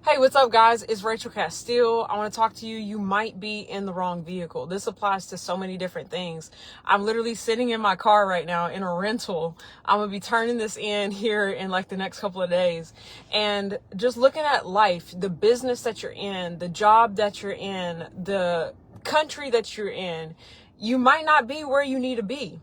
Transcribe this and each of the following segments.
Hey, what's up, guys? It's Rachel Castille. I want to talk to you. You might be in the wrong vehicle. This applies to so many different things. I'm literally sitting in my car right now in a rental. I'm going to be turning this in here in like the next couple of days. And just looking at life, the business that you're in, the job that you're in, the country that you're in, you might not be where you need to be.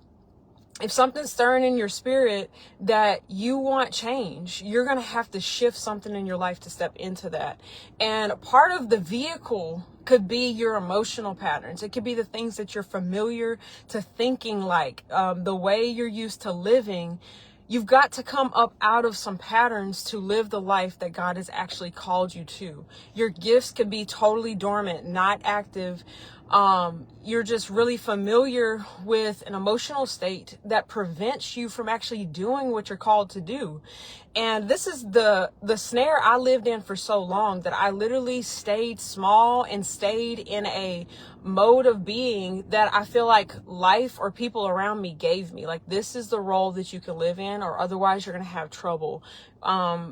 If something's stirring in your spirit that you want change, you're going to have to shift something in your life to step into that. And part of the vehicle could be your emotional patterns. It could be the things that you're familiar to thinking like, the way you're used to living. You've got to come up out of some patterns to live the life that God has actually called you to. Your gifts could be totally dormant, not active. You're just really familiar with an emotional state that prevents you from actually doing what you're called to do. And this is the snare I lived in for so long that I literally stayed small and stayed in a mode of being that I feel like life or people around me gave me. Like, this is the role that you can live in, or otherwise you're going to have trouble.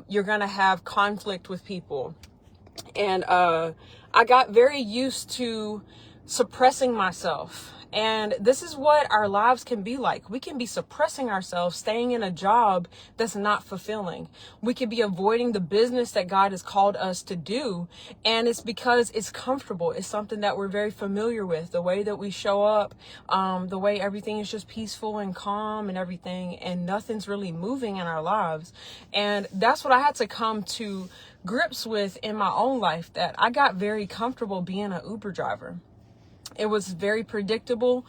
You're going to have conflict with people. And I got very used to suppressing myself. And this is what our lives can be like. We can be suppressing ourselves, staying in a job that's not fulfilling. We could be avoiding the business that God has called us to do. And it's because it's comfortable. It's something that we're very familiar with. The way that we show up, the way everything is just peaceful and calm and everything, and nothing's really moving in our lives. And that's what I had to come to grips with in my own life, that I got very comfortable being an Uber driver. It was very predictable.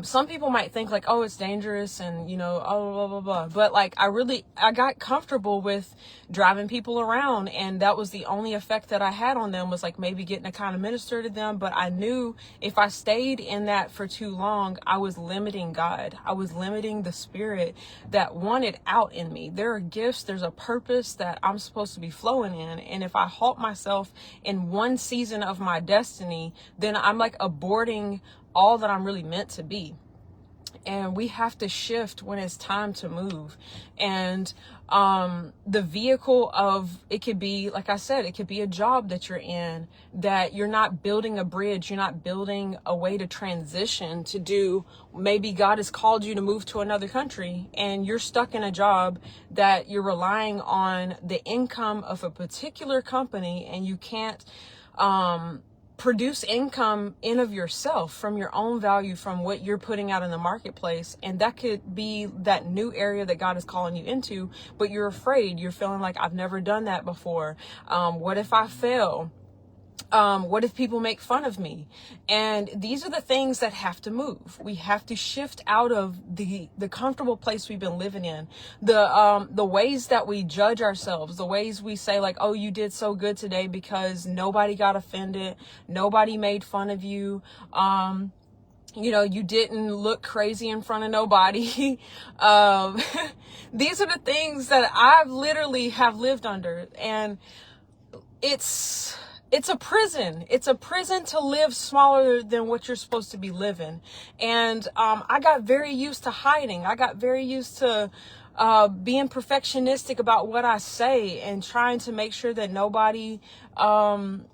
Some people might think like, oh, it's dangerous and, oh, blah, blah, blah. But like, I got comfortable with driving people around, and that was the only effect that I had on them, was like maybe getting to kind of minister to them. But I knew if I stayed in that for too long, I was limiting God. I was limiting the spirit that wanted out in me. There are gifts, there's a purpose that I'm supposed to be flowing in. And if I halt myself in one season of my destiny, then I'm like aborting all that I'm really meant to be. And we have to shift when it's time to move. And the vehicle of it could be, like I said, it could be a job that you're in, that you're not building a bridge, you're not building a way to transition to do. Maybe God has called you to move to another country, and you're stuck in a job that you're relying on the income of a particular company, and you can't produce income in of yourself from your own value, from what you're putting out in the marketplace. And that could be that new area that God is calling you into, but you're afraid. You're feeling like, I've never done that before. What if I fail? What if people make fun of me? And these are the things that have to move. We have to shift out of the comfortable place we've been living in. The ways that we judge ourselves, the ways we say like, oh, you did so good today because nobody got offended. Nobody made fun of you. You didn't look crazy in front of nobody. These are the things that I've literally have lived under. And it's a prison. It's a prison to live smaller than what you're supposed to be living. And I got very used to hiding. I got very used to being perfectionistic about what I say, and trying to make sure that nobody, that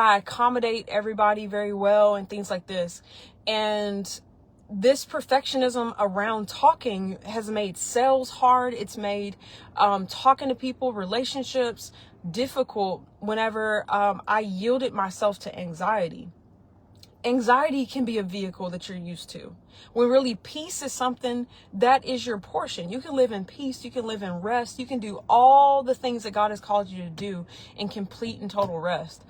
I accommodate everybody very well and things like this. And this perfectionism around talking has made sales hard. It's made talking to people, relationships difficult whenever I yielded myself to anxiety. Anxiety can be a vehicle that you're used to, when really peace is something that is your portion. You can live in peace, you can live in rest, you can do all the things that God has called you to do in complete and total rest.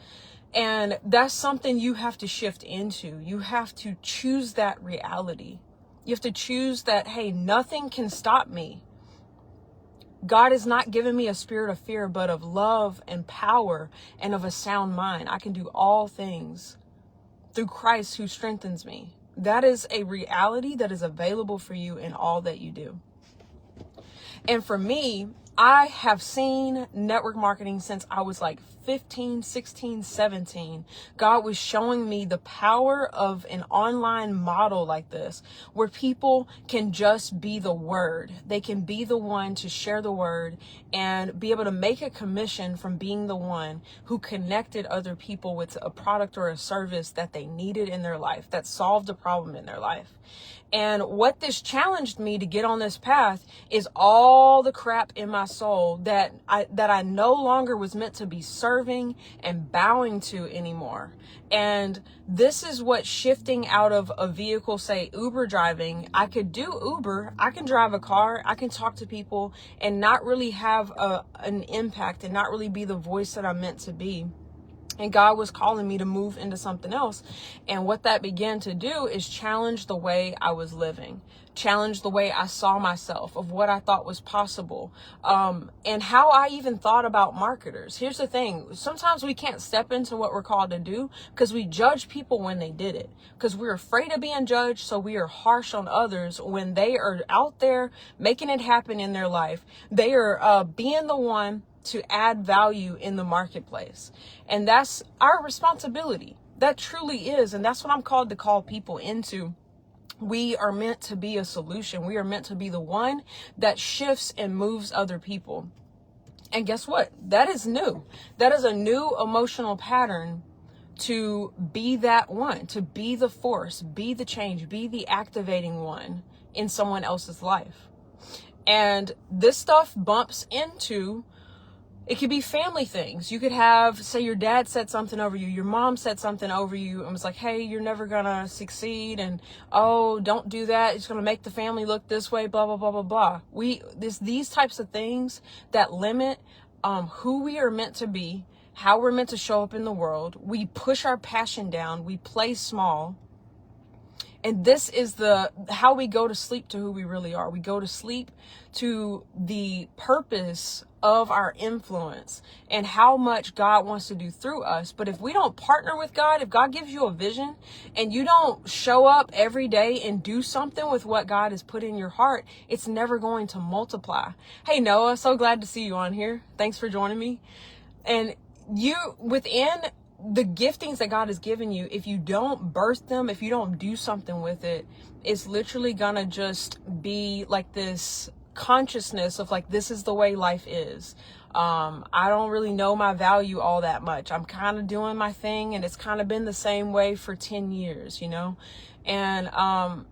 And that's something you have to shift into. You have to choose that reality. You have to choose that, hey, nothing can stop me. God has not given me a spirit of fear, but of love and power and of a sound mind. I can do all things through Christ who strengthens me. That is a reality that is available for you in all that you do. And for me, I have seen network marketing since I was like 15, 16, 17. God was showing me the power of an online model like this, where people can just be the word. They can be the one to share the word and be able to make a commission from being the one who connected other people with a product or a service that they needed in their life, that solved a problem in their life. And what this challenged me to get on this path is all the crap in my soul that I no longer was meant to be serving and bowing to anymore. And this is what shifting out of a vehicle, say Uber driving. I could do Uber, I can drive a car, I can talk to people and not really have an impact and not really be the voice that I'm meant to be. And God was calling me to move into something else. And what that began to do is challenge the way I was living, challenge the way I saw myself, of what I thought was possible, and how I even thought about marketers. Here's the thing. Sometimes we can't step into what we're called to do because we judge people when they did it, because we're afraid of being judged. So we are harsh on others when they are out there making it happen in their life. They are being the one to add value in the marketplace. And that's our responsibility. That truly is. And that's what I'm called to call people into. We are meant to be a solution. We are meant to be the one that shifts and moves other people. And guess what? That is new. That is a new emotional pattern, to be that one, to be the force, be the change, be the activating one in someone else's life. And this stuff bumps into, it could be family things. You could have, say your dad said something over you, your mom said something over you and was like, hey, you're never gonna succeed, and oh, don't do that, it's gonna make the family look this way, blah, blah, blah, blah, blah. These types of things that limit who we are meant to be, how we're meant to show up in the world. We push our passion down, we play small. And this is how we go to sleep to who we really are. We go to sleep to the purpose of our influence and how much God wants to do through us. But if we don't partner with God, if God gives you a vision and you don't show up every day and do something with what God has put in your heart, it's never going to multiply. Hey, Noah, so glad to see you on here. Thanks for joining me. And you, within the giftings that God has given you, if you don't birth them, if you don't do something with it, it's literally gonna just be like this consciousness of like, this is the way life is. I don't really know my value all that much. I'm kind of doing my thing, and it's kind of been the same way for 10 years, you know? And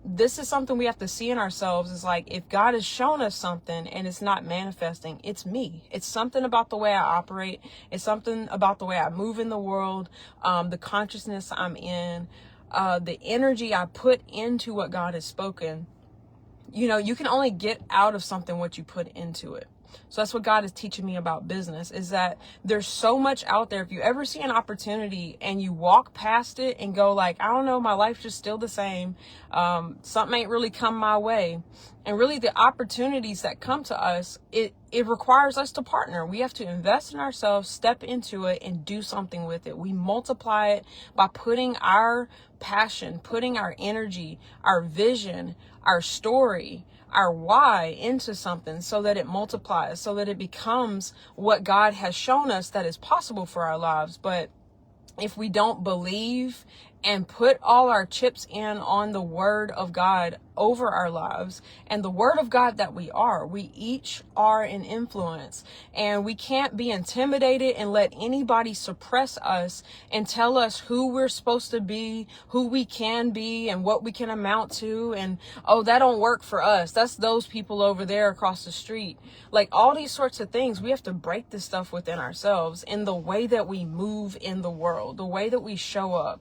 this is something we have to see in ourselves. Is like, if God has shown us something and it's not manifesting, it's me. It's something about the way I operate. It's something about the way I move in the world, the consciousness I'm in, the energy I put into what God has spoken. You know, you can only get out of something what you put into it. So that's what God is teaching me about business, is that there's so much out there. If you ever see an opportunity and you walk past it and go like, I don't know, my life's just still the same. Something ain't really come my way. And really the opportunities that come to us, it requires us to partner. We have to invest in ourselves, step into it, and do something with it. We multiply it by putting our passion, putting our energy, our vision, our story, our why into something, so that it multiplies, so that it becomes what God has shown us that is possible for our lives. But if we don't believe and put all our chips in on the word of God over our lives, and the word of God that we each are an influence, and we can't be intimidated and let anybody suppress us and tell us who we're supposed to be, who we can be, and what we can amount to. And oh, that don't work for us, that's those people over there across the street. Like all these sorts of things, we have to break this stuff within ourselves in the way that we move in the world, the way that we show up.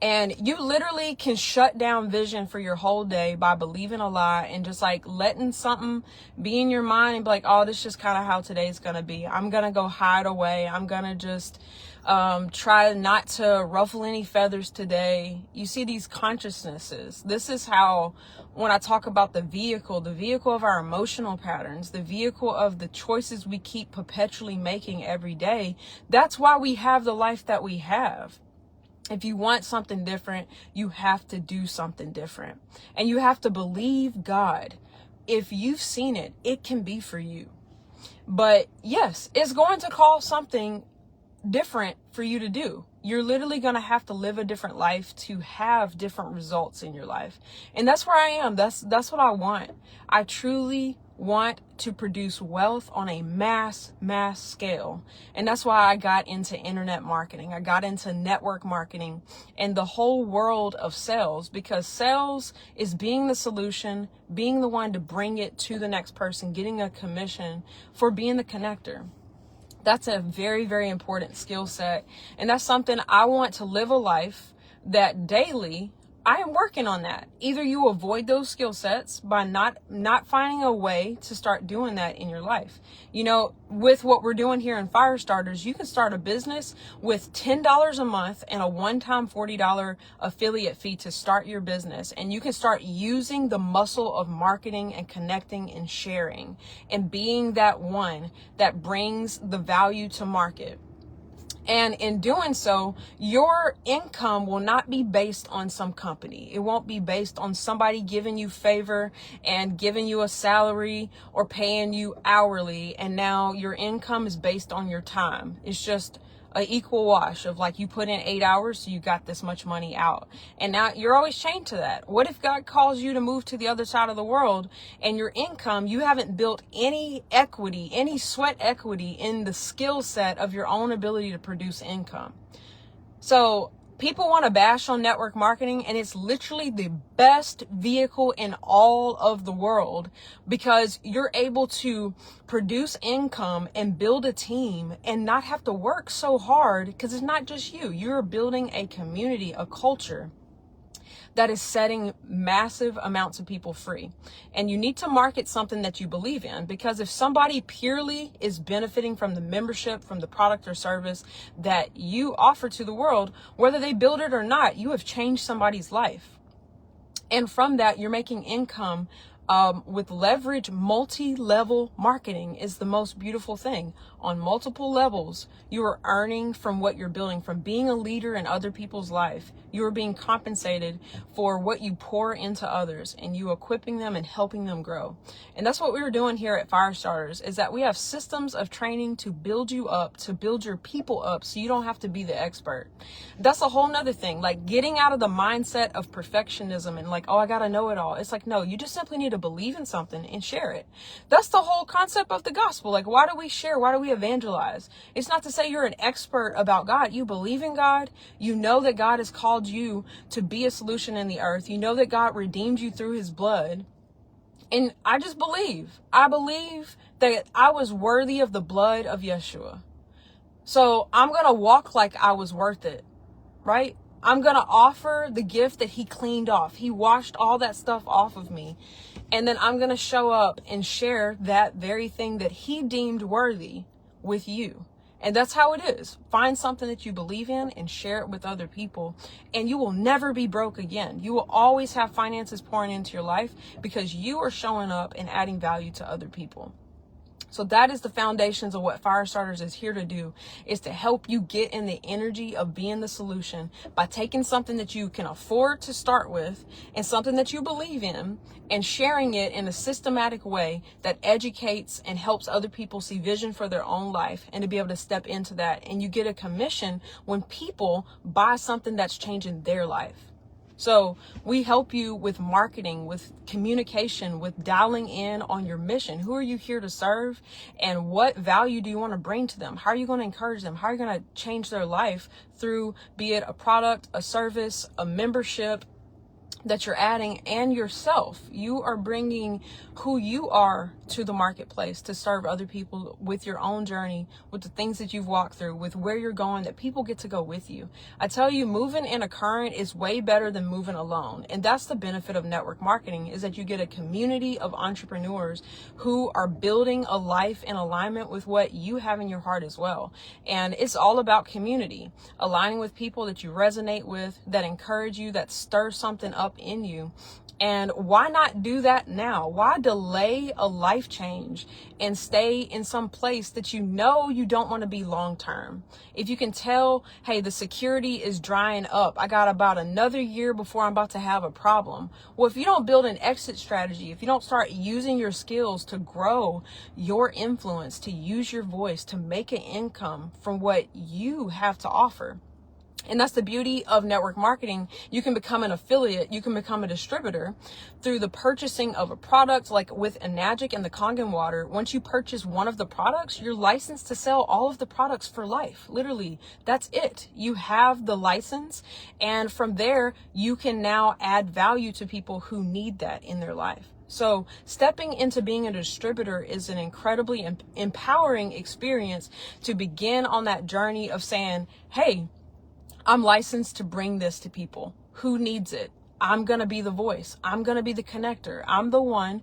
And you literally can shut down vision for your whole day by believing a lie and just like letting something be in your mind and be like, oh, this is just kind of how today's going to be. I'm going to go hide away. I'm going to just try not to ruffle any feathers today. You see these consciousnesses. This is how, when I talk about the vehicle of our emotional patterns, the vehicle of the choices we keep perpetually making every day, that's why we have the life that we have. If you want something different, you have to do something different. And you have to believe God. If you've seen it, it can be for you. But yes, it's going to cost something different for you to do. You're literally going to have to live a different life to have different results in your life. And that's where I am. That's what I want. I truly want to produce wealth on a mass scale. And that's why I got into internet marketing. I got into network marketing and the whole world of sales, because sales is being the solution, being the one to bring it to the next person, getting a commission for being the connector. That's a very, very important skill set. And that's something I want to live a life that daily I am working on that. Either you avoid those skill sets by not finding a way to start doing that in your life. You know, with what we're doing here in Firestarters, you can start a business with $10 a month and a one-time $40 affiliate fee to start your business. And you can start using the muscle of marketing and connecting and sharing and being that one that brings the value to market. And in doing so, your income will not be based on some company. It won't be based on somebody giving you favor and giving you a salary or paying you hourly. And now your income is based on your time. It's just an equal wash of like, you put in 8 hours, so you got this much money out. And now you're always chained to that. What if God calls you to move to the other side of the world and your income, you haven't built any equity, any sweat equity in the skill set of your own ability to produce income? So people want to bash on network marketing, and it's literally the best vehicle in all of the world, because you're able to produce income and build a team and not have to work so hard, because it's not just you. You're building a community, a culture that is setting massive amounts of people free. And you need to market something that you believe in, because if somebody purely is benefiting from the membership, from the product or service that you offer to the world, whether they build it or not, you have changed somebody's life. And from that, you're making income. With leverage, multi-level marketing is the most beautiful thing. On multiple levels, you are earning from what you're building, from being a leader in other people's life. You are being compensated for what you pour into others, and you equipping them and helping them grow. And that's what we were doing here at Firestarters, is that we have systems of training to build you up, to build your people up, so you don't have to be the expert. That's a whole nother thing, like getting out of the mindset of perfectionism and like, oh, I gotta know it all. It's like, no, you just simply need to believe in something and share it. That's the whole concept of the gospel. Like, why do we share? Why do we evangelize? It's not to say you're an expert about God. You believe in God. You know that God has called you to be a solution in the earth. You know that God redeemed you through his blood. And I just believe. I believe that I was worthy of the blood of Yeshua. So I'm going to walk like I was worth it, right? I'm going to offer the gift that he cleaned off. He washed all that stuff off of me. And then I'm going to show up and share that very thing that he deemed worthy with you. And that's how it is. Find something that you believe in and share it with other people. And you will never be broke again. You will always have finances pouring into your life because you are showing up and adding value to other people. So that is the foundations of what Firestarters is here to do, is to help you get in the energy of being the solution by taking something that you can afford to start with and something that you believe in and sharing it in a systematic way that educates and helps other people see vision for their own life and to be able to step into that. And you get a commission when people buy something that's changing their life. So we help you with marketing, with communication, with dialing in on your mission. Who are you here to serve? And what value do you want to bring to them? How are you going to encourage them? How are you going to change their life through, be it a product, a service, a membership that you're adding, and yourself? You are bringing who you are to the marketplace to serve other people with your own journey, with the things that you've walked through, with where you're going, that people get to go with you. I tell you, moving in a current is way better than moving alone. And that's the benefit of network marketing, is that you get a community of entrepreneurs who are building a life in alignment with what you have in your heart as well. And it's all about community, aligning with people that you resonate with, that encourage you, that stir something up in you. And why not do that now? Why delay a life change and stay in some place that you know you don't want to be long term? If you can tell, hey, the security is drying up. I got about another year before I'm about to have a problem. Well, if you don't build an exit strategy, if you don't start using your skills to grow your influence, to use your voice, to make an income from what you have to offer. And that's the beauty of network marketing. You can become an affiliate. You can become a distributor through the purchasing of a product, like with Enagic and the Kangen water. Once you purchase one of the products, you're licensed to sell all of the products for life. Literally, that's it. You have the license. And from there, you can now add value to people who need that in their life. So stepping into being a distributor is an incredibly empowering experience to begin on that journey of saying, hey, I'm licensed to bring this to people. Who needs it? I'm going to be the voice. I'm going to be the connector. I'm the one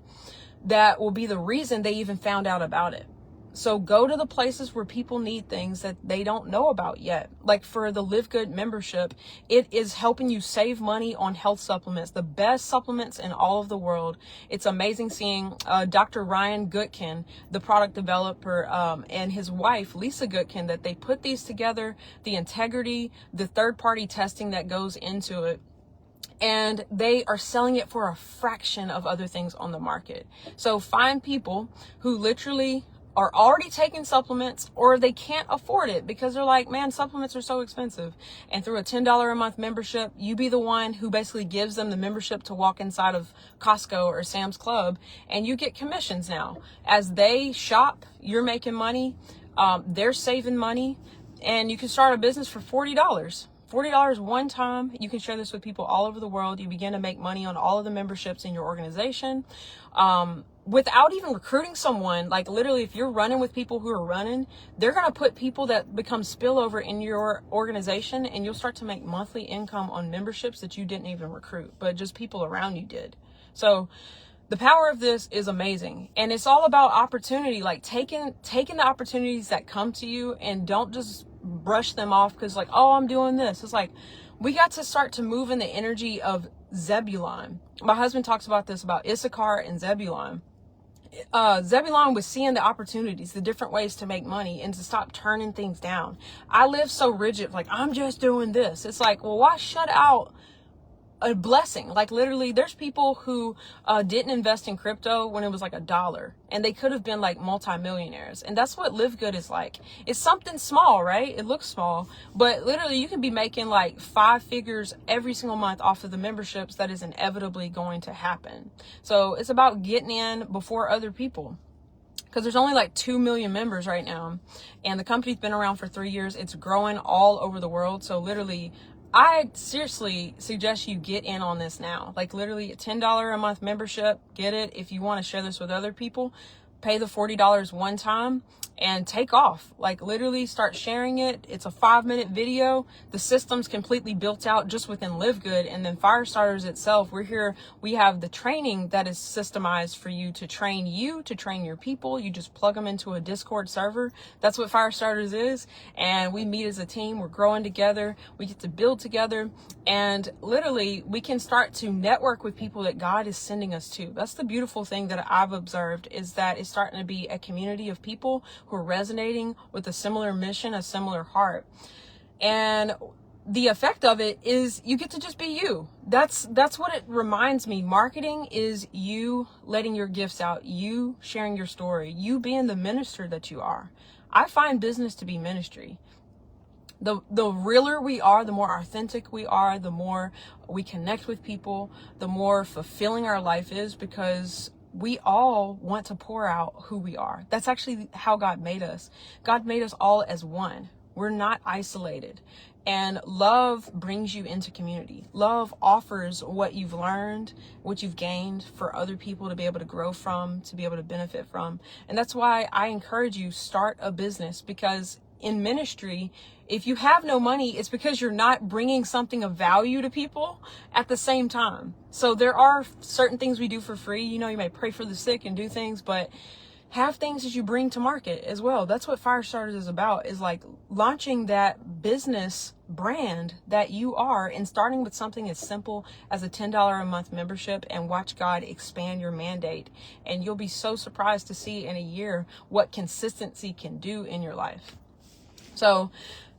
that will be the reason they even found out about it. So go to the places where people need things that they don't know about yet. Like for the LiveGood membership, it is helping you save money on health supplements, the best supplements in all of the world. It's amazing seeing Dr. Ryan Goodkin, the product developer, and his wife, Lisa Goodkin, that they put these together, the integrity, the third-party testing that goes into it. And they are selling it for a fraction of other things on the market. So find people who literally are already taking supplements, or they can't afford it because they're like, man, supplements are so expensive. And through a $10 a month membership, you be the one who basically gives them the membership to walk inside of Costco or Sam's Club, and you get commissions now. As they shop, you're making money, they're saving money, and you can start a business for $40. $40 one time. You can share this with people all over the world. You begin to make money on all of the memberships in your organization. Without even recruiting someone. Like literally, if you're running with people who are running, they're going to put people that become spillover in your organization, and you'll start to make monthly income on memberships that you didn't even recruit, but just people around you did. So the power of this is amazing. And it's all about opportunity, like taking the opportunities that come to you, and don't just brush them off because like, oh, I'm doing this. It's like, we got to start to move in the energy of Zebulon. My husband talks about this, about Issachar and Zebulon. Zebulon was seeing the opportunities, the different ways to make money, and to stop turning things down. I live so rigid, like I'm just doing this. It's like, well, why shut out a blessing? Like literally, there's people who didn't invest in crypto when it was like $1, and they could have been like multimillionaires. And that's what LiveGood is like. It's something small, right? It looks small, but literally you can be making like 5 figures every single month off of the memberships. That is inevitably going to happen. So it's about getting in before other people, because there's only like 2 million members right now, and the company's been around for 3 years. It's growing all over the world. So literally, I seriously suggest you get in on this now. Like literally a $10 a month membership, get it. If you want to share this with other people, pay the $40 one time and take off. Like literally start sharing it. It's a 5-minute video. The system's completely built out just within LiveGood. And then Firestarters itself, we're here. We have the training that is systemized for you to train your people. You just plug them into a Discord server. That's what Firestarters is. And we meet as a team. We're growing together. We get to build together. And literally we can start to network with people that God is sending us to. That's the beautiful thing that I've observed, is that it's starting to be a community of people who are resonating with a similar mission, a similar heart. And the effect of it is you get to just be you. That's what it reminds me. Marketing is you letting your gifts out, you sharing your story, you being the minister that you are. I find business to be ministry. The realer we are, the more authentic we are, the more we connect with people, the more fulfilling our life is, because we all want to pour out who we are. That's actually how God made us. God made us all as one. We're not isolated. And love brings you into community. Love offers what you've learned, what you've gained, for other people to be able to grow from, to be able to benefit from. And that's why I encourage you, start a business, because in ministry, if you have no money, it's because you're not bringing something of value to people at the same time. So there are certain things we do for free. You know, you may pray for the sick and do things, but have things that you bring to market as well. That's what Firestarters is about, is like launching that business brand that you are, and starting with something as simple as a $10 a month membership, and watch God expand your mandate. And you'll be so surprised to see in a year what consistency can do in your life. So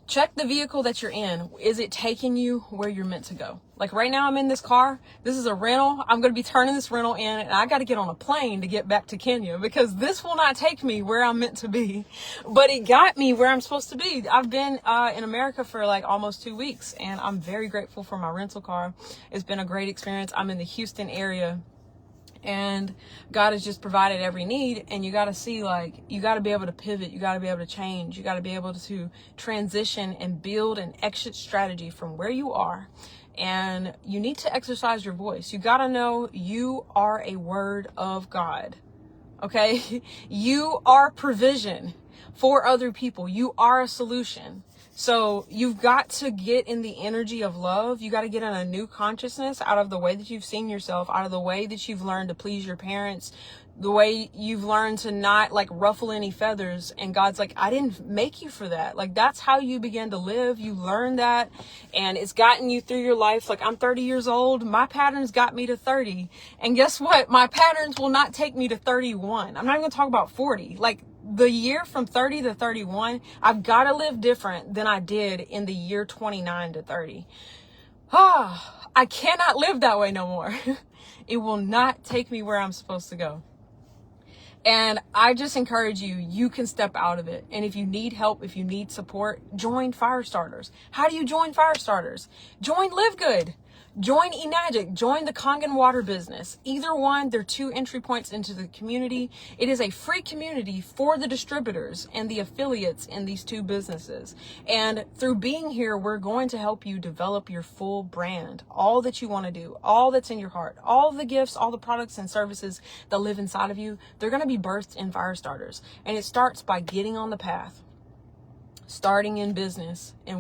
check the vehicle that you're in. Is it taking you where you're meant to go? Like right now I'm in this car. This is a rental. I'm going to be turning this rental in, and I got to get on a plane to get back to Kenya, because this will not take me where I'm meant to be, but it got me where I'm supposed to be. I've been in America for like almost 2 weeks, and I'm very grateful for my rental car. It's been a great experience. I'm in the Houston area, and God has just provided every need. And you got to see, like, you got to be able to pivot. You got to be able to change. You got to be able to transition and build an exit strategy from where you are. And you need to exercise your voice. You got to know you are a word of God. Okay. You are provision for other people. You are a solution. So you've got to get in the energy of love. You got to get in a new consciousness out of the way that you've seen yourself, out of the way that you've learned to please your parents, the way you've learned to not like ruffle any feathers. And God's like, I didn't make you for that. Like, that's how you begin to live. You learn that, and it's gotten you through your life. Like, I'm 30 years old. My patterns got me to 30. And guess what? My patterns will not take me to 31. I'm not even gonna talk about 40. Like, the year from 30 to 31, I've got to live different than I did in the year 29 to 30. I cannot live that way no more. It will not take me where I'm supposed to go. And I just encourage you, you can step out of it. And if you need help, if you need support, join Firestarters. How do you join Firestarters? Join LiveGood. Join Enagic. Join the Kangen water business. Either one, they're 2 entry points into the community. It is a free community for the distributors and the affiliates in these 2 businesses. And through being here, we're going to help you develop your full brand, all that you want to do, all that's in your heart, all the gifts, all the products and services that live inside of you. They're going to be birthed in Firestarters. And it starts by getting on the path. Starting in business in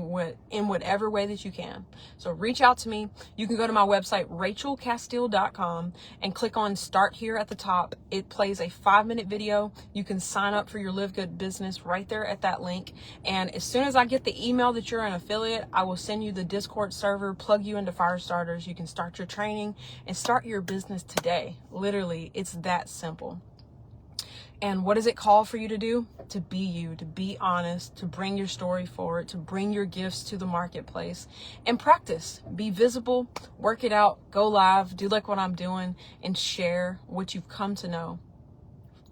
whatever way that you can. So reach out to me. You can go to my website, rachelcastille.com, and click on Start Here at the top. It plays a 5-minute video. You can sign up for your LiveGood business right there at that link. And as soon as I get the email that you're an affiliate, I will send you the Discord server, plug you into Firestarters. You can start your training and start your business today. Literally, it's that simple. And what does it call for you to do? To be you, to be honest, to bring your story forward, to bring your gifts to the marketplace, and practice. Be visible, work it out, go live, do like what I'm doing, and share what you've come to know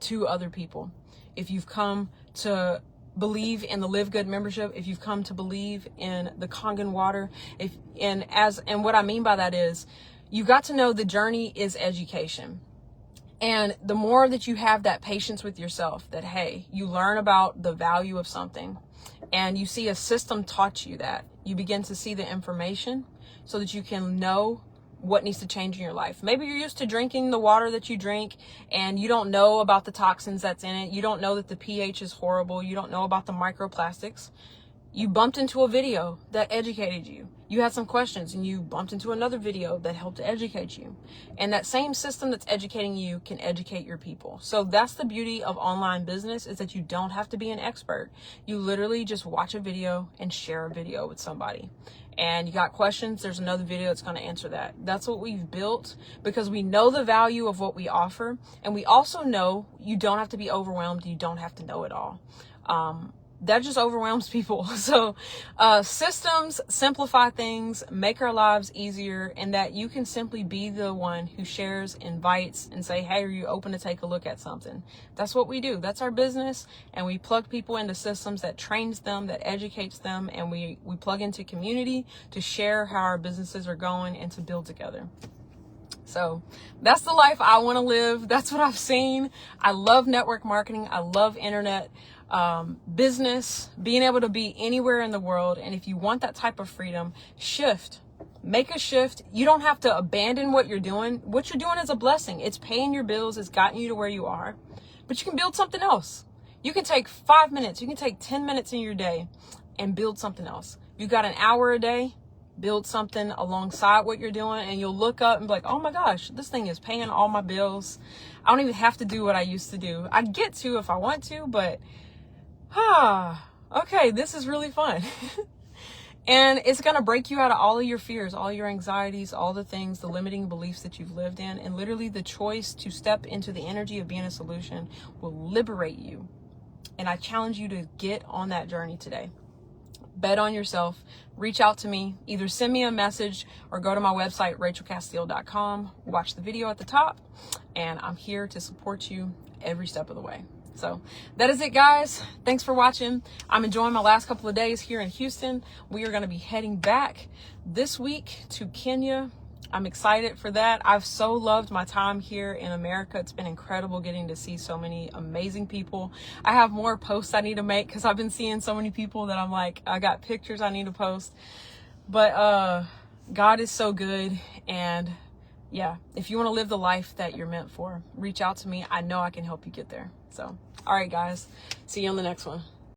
to other people. If you've come to believe in the LiveGood membership, if you've come to believe in the Kangen water, and what I mean by that is, you got to know the journey is education. And the more that you have that patience with yourself, that, hey, you learn about the value of something and you see a system taught you that, you begin to see the information so that you can know what needs to change in your life. Maybe you're used to drinking the water that you drink and you don't know about the toxins that's in it. You don't know that the pH is horrible. You don't know about the microplastics. You bumped into a video that educated you. You had some questions and you bumped into another video that helped to educate you. And that same system that's educating you can educate your people. So that's the beauty of online business, is that you don't have to be an expert. You literally just watch a video and share a video with somebody. And you got questions, there's another video that's going to answer that. That's what we've built because we know the value of what we offer. And we also know you don't have to be overwhelmed. You don't have to know it all. That just overwhelms people. So systems simplify things, make our lives easier, and that you can simply be the one who shares, invites, and say, hey, are you open to take a look at something? That's what we do. That's our business. And we plug people into systems that trains them, that educates them, and we plug into community to share how our businesses are going and to build together. So that's the life I want to live. That's what I've seen. I love network marketing. I love internet business, being able to be anywhere in the world. And if you want that type of freedom, shift, make a shift. You don't have to abandon what you're doing. What you're doing is a blessing. It's paying your bills. It's gotten you to where you are, but you can build something else. You can take 5 minutes. You can take 10 minutes in your day and build something else. You got an hour a day, build something alongside what you're doing, and you'll look up and be like, oh my gosh, this thing is paying all my bills. I don't even have to do what I used to do. I get to if I want to, but okay, this is really fun. And it's going to break you out of all of your fears, all your anxieties, all the things, the limiting beliefs that you've lived in. And literally the choice to step into the energy of being a solution will liberate you. And I challenge you to get on that journey today. Bet on yourself. Reach out to me. Either send me a message or go to my website, rachelcastille.com. Watch the video at the top. And I'm here to support you every step of the way. So that is it, guys. Thanks for watching. I'm enjoying my last couple of days here in Houston. We are going to be heading back this week to Kenya. I'm excited for that. I've so loved my time here in America. It's been incredible getting to see so many amazing people. I have more posts I need to make because I've been seeing so many people that I'm like, I got pictures I need to post. But God is so good. And yeah, if you want to live the life that you're meant for, reach out to me. I know I can help you get there. So, all right, guys. See you on the next one.